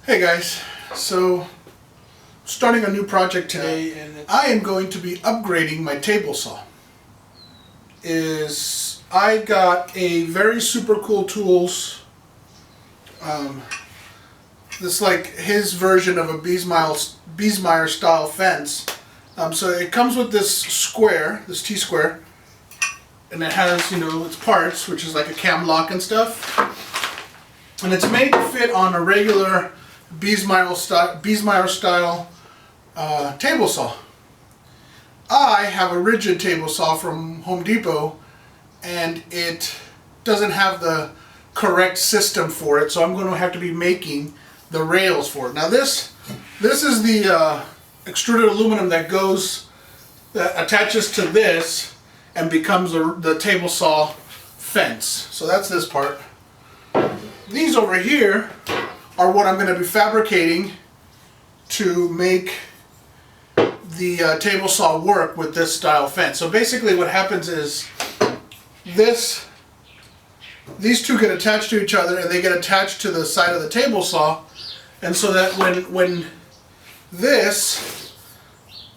Hey guys, so starting a new project today, and I am going to be upgrading my table saw. I got a very super cool tools. This like his version of a Biesmeyer style fence. So it comes with this square, this T-square, and it has its parts, which is like a cam lock and stuff, and it's made to fit on a regular Biesmeyer style table saw. I have a rigid table saw from Home Depot, and it doesn't have the correct system for it, so I'm going to have to be making the rails for it. Now this is the extruded aluminum that attaches to this and becomes the table saw fence. So that's this part. These over here are what I'm going to be fabricating to make the table saw work with this style fence. So basically what happens is these two get attached to each other, and they get attached to the side of the table saw, and so that when this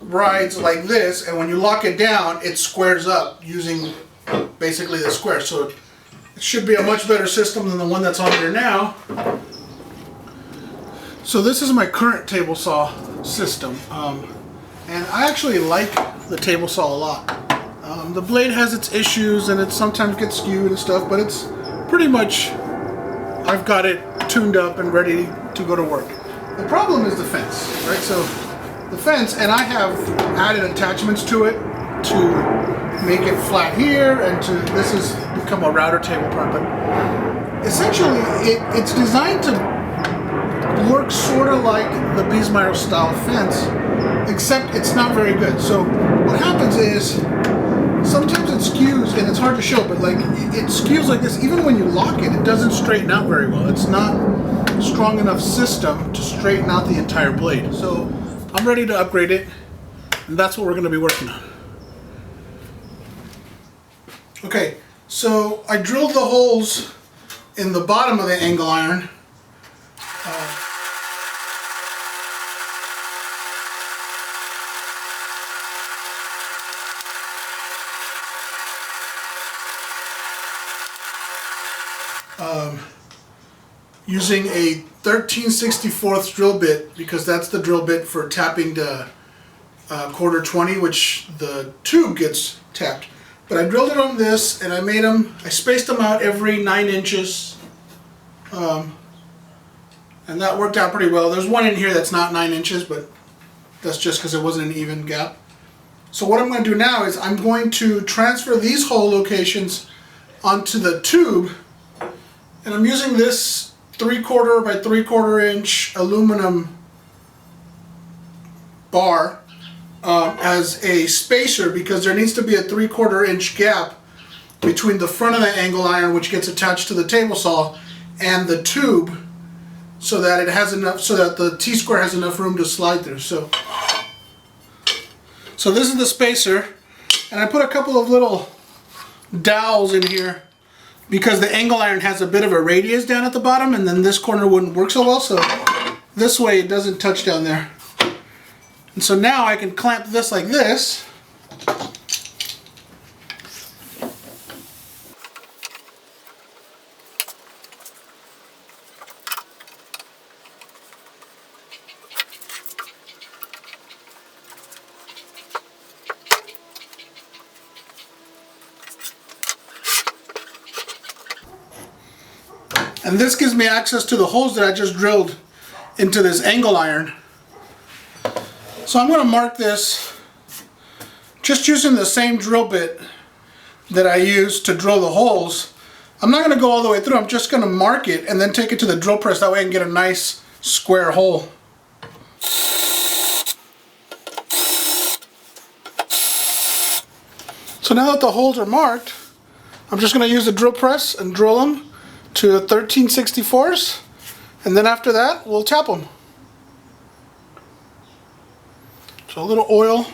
rides like this, and when you lock it down, it squares up using basically the square. So it should be a much better system than the one that's on here now. So this is my current table saw system, and I actually like the table saw a lot. The blade has its issues, and it sometimes gets skewed and stuff, but it's pretty much, I've got it tuned up and ready to go to work. The problem is the fence, right? So the fence, and I have added attachments to it to make it flat here, and this has become a router table part, but essentially it's designed to work sort of like the Biesmeyer style fence, except it's not very good. So what happens is sometimes it skews, and it's hard to show, but like it skews like this. Even when you lock it, it doesn't straighten out very well. It's not a strong enough system to straighten out the entire blade. So I'm ready to upgrade it, and that's what we're going to be working on. Okay, so I drilled the holes in the bottom of the angle iron. Using a 13/64 drill bit, because that's the drill bit for tapping the quarter 20, which the tube gets tapped. But I drilled it on this, and I spaced them out every 9 inches, and that worked out pretty well. There's one in here that's not 9 inches, but that's just because it wasn't an even gap. So what I'm going to do now is I'm going to transfer these hole locations onto the tube, and I'm using this 3/4 by 3/4 inch aluminum bar as a spacer, because there needs to be a 3/4 inch gap between the front of the angle iron, which gets attached to the table saw, and the tube, so that it has enough, so that the T-square has enough room to slide through. So this is the spacer, and I put a couple of little dowels in here because the angle iron has a bit of a radius down at the bottom, and then this corner wouldn't work so well, so this way it doesn't touch down there. And so now I can clamp this like this, and this gives me access to the holes that I just drilled into this angle iron. So I'm going to mark this just using the same drill bit that I used to drill the holes. I'm not going to go all the way through, I'm just going to mark it and then take it to the drill press, that way I can get a nice square hole. So now that the holes are marked, I'm just going to use the drill press and drill them to 13/64, and then after that we'll tap them. So a little oil.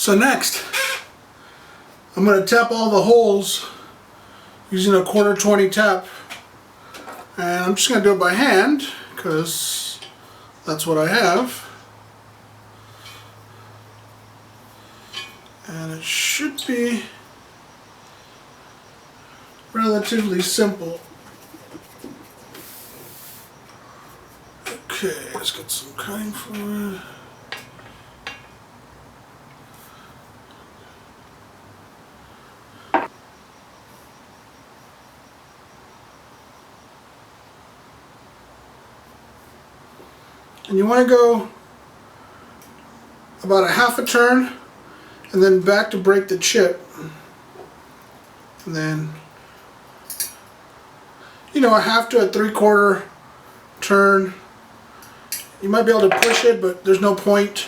So next, I'm going to tap all the holes using a 1/4 tap, and I'm just going to do it by hand because that's what I have, and it should be relatively simple. Okay, let's get some cutting fluid. And you want to go about a half a turn and then back to break the chip. And then, you know, a half to a 3/4 turn. You might be able to push it, but there's no point.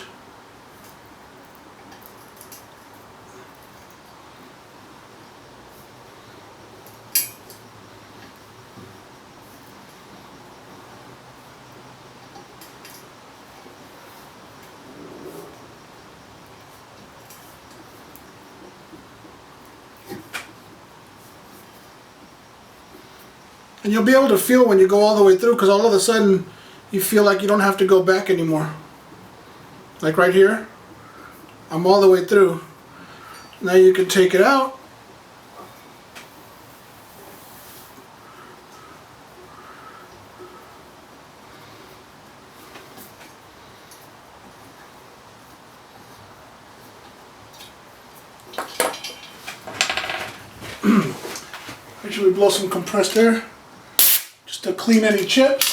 And you'll be able to feel when you go all the way through, because all of a sudden you feel like you don't have to go back anymore. Like right here, I'm all the way through. Now you can take it out. Make sure we blow some compressed air just to clean any chips.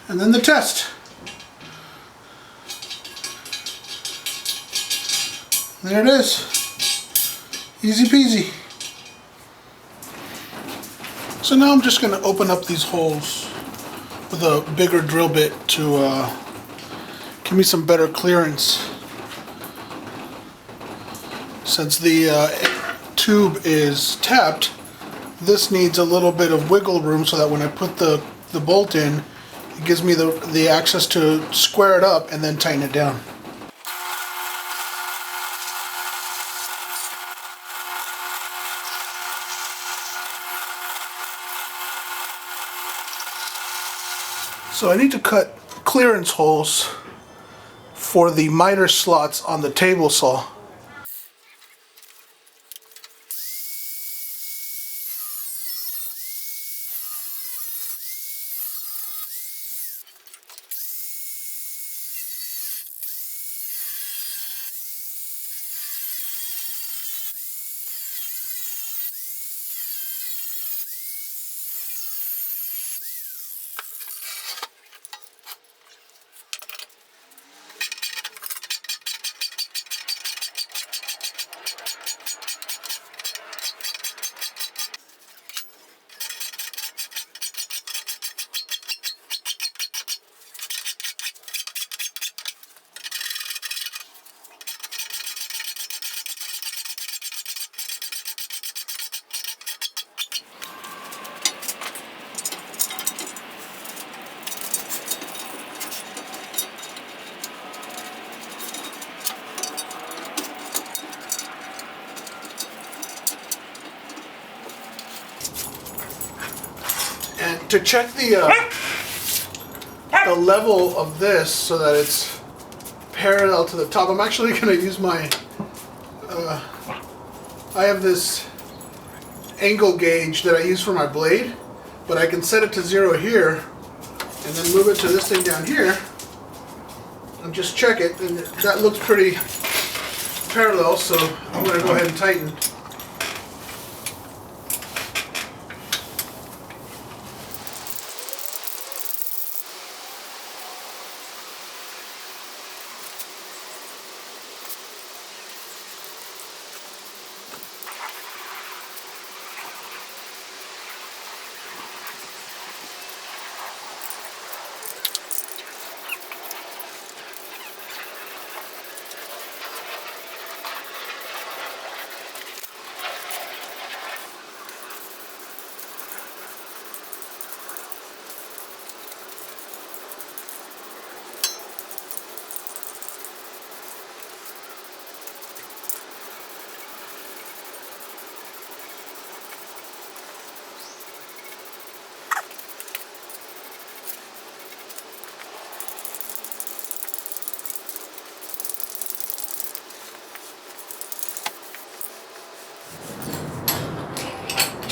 And then the test. There it is. Easy peasy. So now I'm just going to open up these holes with a bigger drill bit to give me some better clearance. Since the tube is tapped, this needs a little bit of wiggle room so that when I put the bolt in, it gives me the access to square it up and then tighten it down. So I need to cut clearance holes for the miter slots on the table saw. And to check the level of this so that it's parallel to the top, I'm actually going to use my, I have this angle gauge that I use for my blade, but I can set it to 0 here and then move it to this thing down here and just check it, and that looks pretty parallel, so I'm going to go ahead and tighten.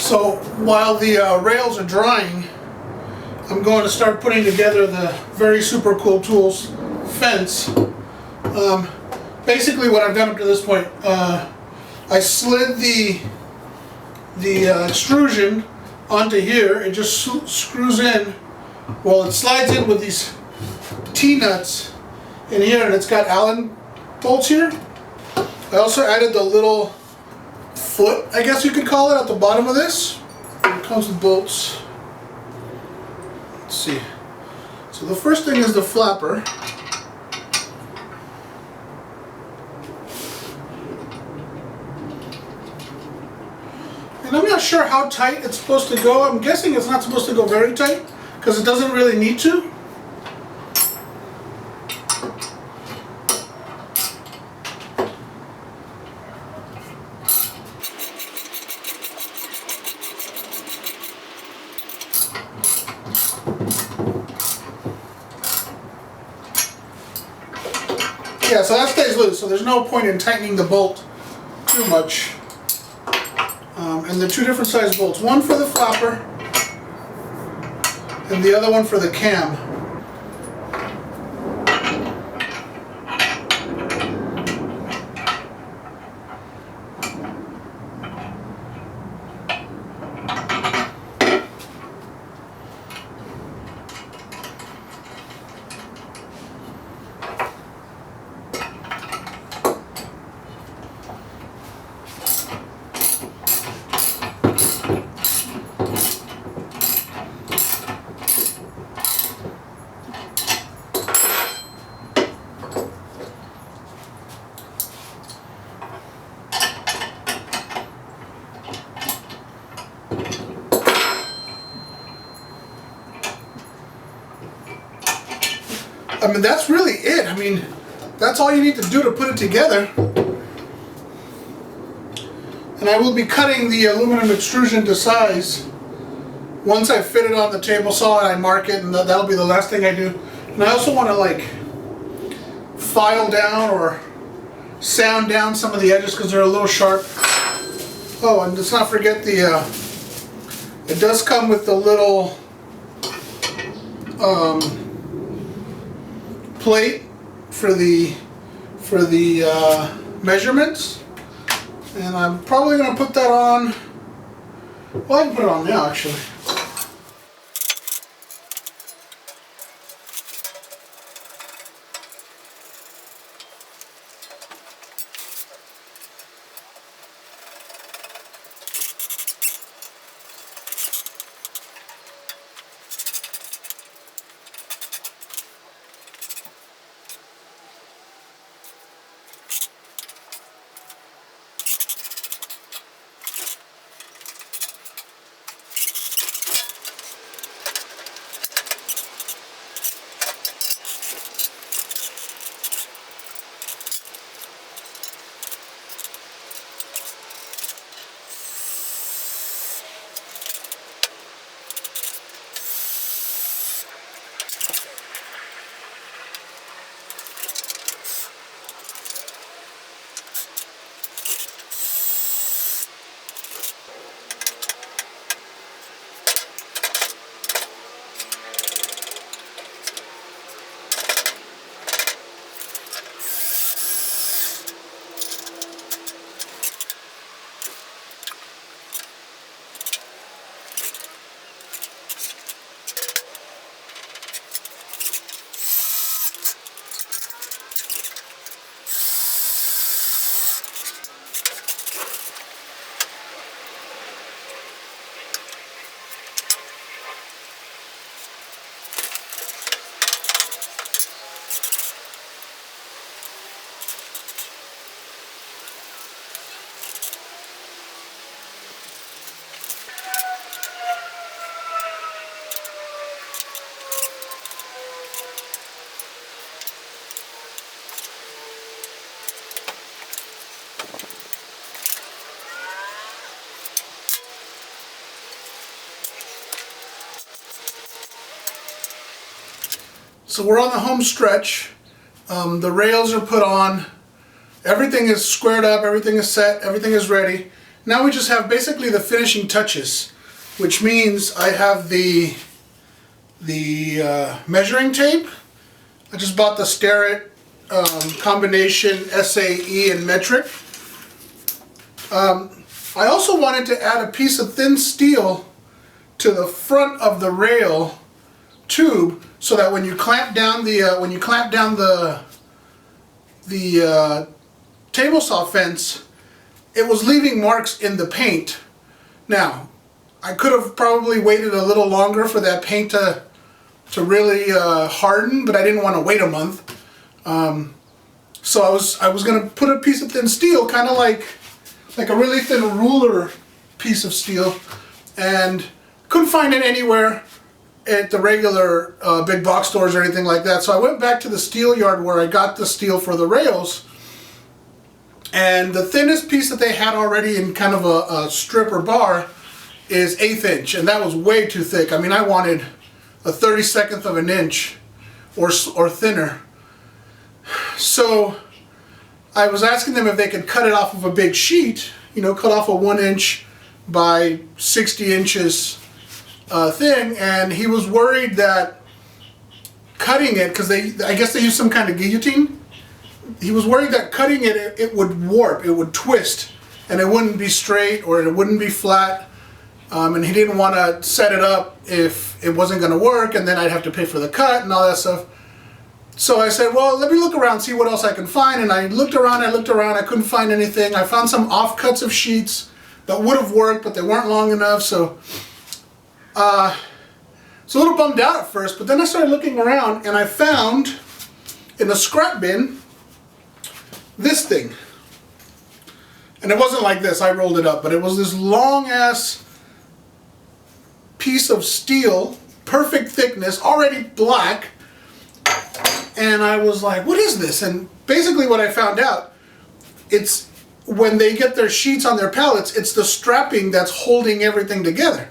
So while the rails are drying, I'm going to start putting together the very super cool tools fence. Basically what I've done up to this point, I slid the extrusion onto here. It just screws in, well, it slides in with these T-nuts in here, and it's got Allen bolts here. I also added the little foot, I guess you could call it, at the bottom of this. It comes with bolts. Let's see. So the first thing is the flapper. And I'm not sure how tight it's supposed to go. I'm guessing it's not supposed to go very tight because it doesn't really need to. Yeah, so that stays loose, so there's no point in tightening the bolt too much. And the two different size bolts, one for the flapper and the other one for the cam. I mean, that's really it. I mean, that's all you need to do to put it together. And I will be cutting the aluminum extrusion to size. Once I fit it on the table saw and I mark it, and that'll be the last thing I do. And I also want to like file down or sand down some of the edges because they're a little sharp. Oh, and let's not forget the, it does come with the little plate for the measurements, and I'm probably going to put that on. Well, I can put it on now actually. So we're on the home stretch. The rails are put on. Everything is squared up, everything is set, everything is ready. Now we just have basically the finishing touches, which means I have the measuring tape. I just bought the Starrett combination SAE and metric. I also wanted to add a piece of thin steel to the front of the rail tube, so that when you clamp down the table saw fence, it was leaving marks in the paint. Now, I could have probably waited a little longer for that paint to really harden, but I didn't want to wait a month. So I was going to put a piece of thin steel, kind of like a really thin ruler piece of steel, and couldn't find it anywhere at the regular big box stores or anything like that. So I went back to the steel yard where I got the steel for the rails, and the thinnest piece that they had already in kind of a strip or bar is 1/8 inch, and that was way too thick. I mean, I wanted a 32nd of an inch or thinner. So I was asking them if they could cut it off of a big sheet, you know, cut off a 1 inch by 60 inches thing, and he was worried that cutting it, because I guess they use some kind of guillotine, he was worried that cutting it would warp, it would twist, and it wouldn't be straight or it wouldn't be flat, and he didn't want to set it up if it wasn't going to work, and then I'd have to pay for the cut and all that stuff. So I said, well, let me look around, see what else I can find. And I looked around, I couldn't find anything. I found some offcuts of sheets that would have worked, but they weren't long enough. So I was a little bummed out at first, but then I started looking around, and I found in a scrap bin this thing. And it wasn't like this, I rolled it up, but it was this long ass piece of steel, perfect thickness, already black. And I was like, what is this? And basically what I found out, it's when they get their sheets on their pallets, it's the strapping that's holding everything together.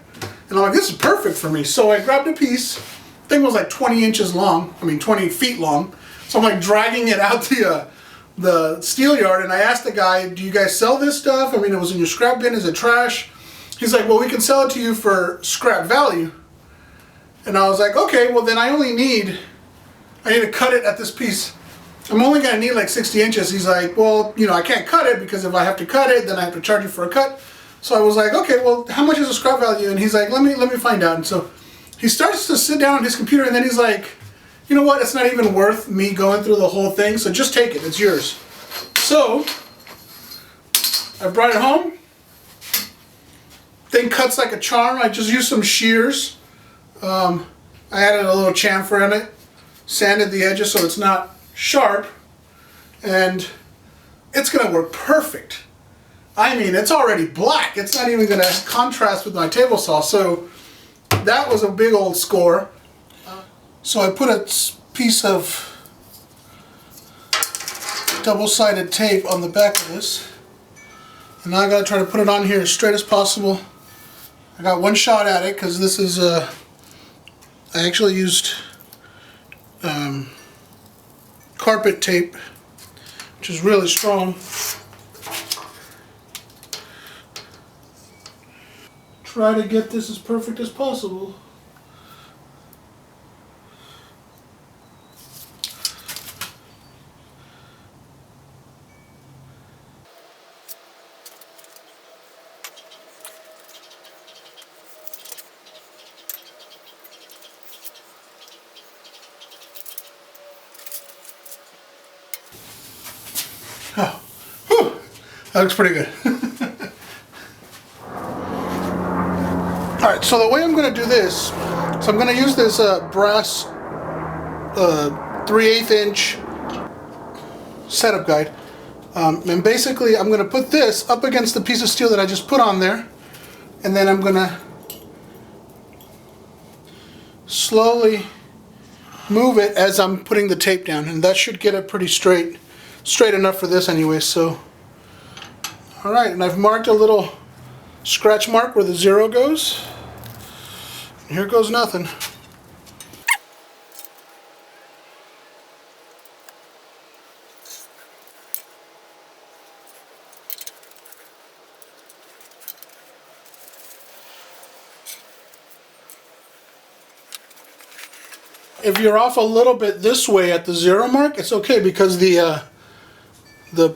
And I'm like, this is perfect for me. So I grabbed a piece, the thing was like 20 inches long, 20 feet long. So I'm like dragging it out the steel yard, and I asked the guy, do you guys sell this stuff? I mean, it was in your scrap bin, is it trash? He's like, well, we can sell it to you for scrap value. And I was like, okay, well then I need to cut it at this piece. I'm only going to need like 60 inches. He's like, well, you know, I can't cut it because if I have to cut it, then I have to charge you for a cut. So I was like, okay, well, how much is the scrap value? And he's like, let me find out. And so he starts to sit down on his computer, and then he's like, you know what, it's not even worth me going through the whole thing, so just take it, it's yours. So I brought it home. Thing cuts like a charm. I just used some shears. I added a little chamfer in it, sanded the edges so it's not sharp, and it's going to work perfect. I mean, it's already black. It's not even going to contrast with my table saw, so that was a big old score. So I put a piece of double-sided tape on the back of this, and now I got to try to put it on here as straight as possible. I got one shot at it because this is I actually used carpet tape, which is really strong. Try to get this as perfect as possible. Oh, whew, that looks pretty good. Alright, so the way I'm going to do this, so I'm going to use this brass 3/8 inch setup guide. And basically I'm going to put this up against the piece of steel that I just put on there, and then I'm going to slowly move it as I'm putting the tape down, and that should get it pretty straight enough for this anyway. So alright, and I've marked a little scratch mark where the 0 goes, and here goes nothing. if you're off a little bit this way at the 0 mark, it's okay because the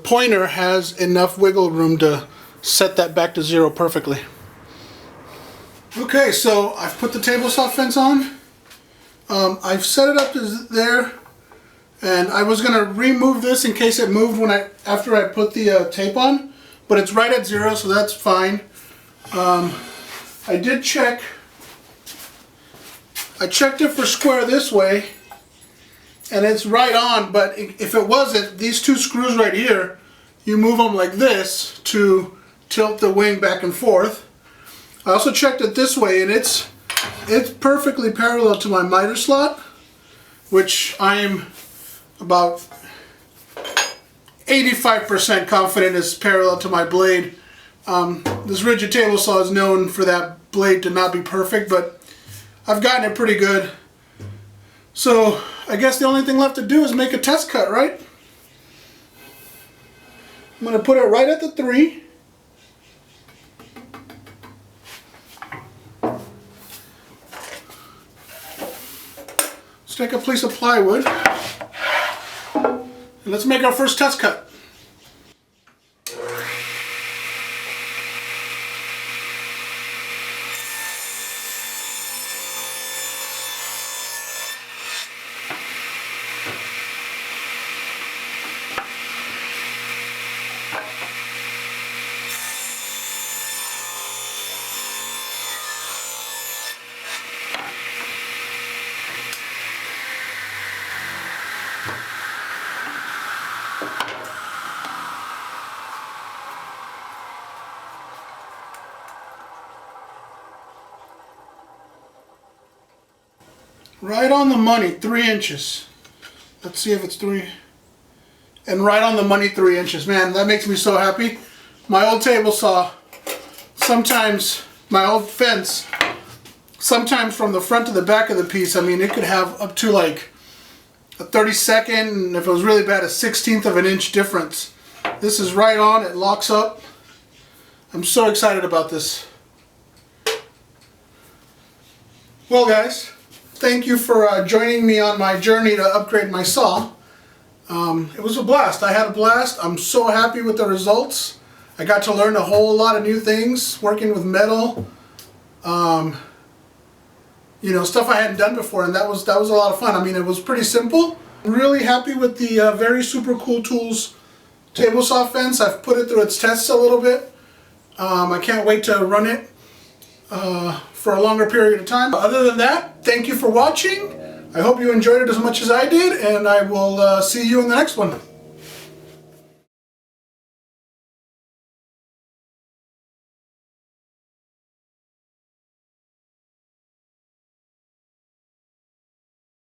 pointer has enough wiggle room to set that back to 0 perfectly. Okay, so I've put the table saw fence on. I've set it up to there, and I was gonna remove this in case it moved after I put the tape on, but it's right at 0, so that's fine. I did check. I checked it for square this way, and it's right on, but if it wasn't, these two screws right here, you move them like this to tilt the wing back and forth. I also checked it this way, and it's perfectly parallel to my miter slot, which I'm about 85% confident is parallel to my blade. This rigid table saw is known for that blade to not be perfect, but I've gotten it pretty good. So I guess the only thing left to do is make a test cut, right? I'm going to put it right at the 3. Let's take a piece of plywood and let's make our first test cut. Right on the money, 3 inches. Let's see if it's 3. And right on the money, 3 inches. Man, that makes me so happy. My old table saw, sometimes, my old fence, sometimes from the front to the back of the piece, I mean, it could have up to like a 32nd, and if it was really bad, a 1/16 of an inch difference. This is right on, it locks up. I'm so excited about this. Well, guys, thank you for joining me on my journey to upgrade my saw. It was a blast. I had a blast. I'm so happy with the results. I got to learn a whole lot of new things working with metal. You know, stuff I hadn't done before, and that was a lot of fun. I mean, it was pretty simple. I'm really happy with the Very Super Cool Tools table saw fence. I've put it through its tests a little bit. I can't wait to run it for a longer period of time. Other than that, thank you for watching. I hope you enjoyed it as much as I did, and I will see you in the next one.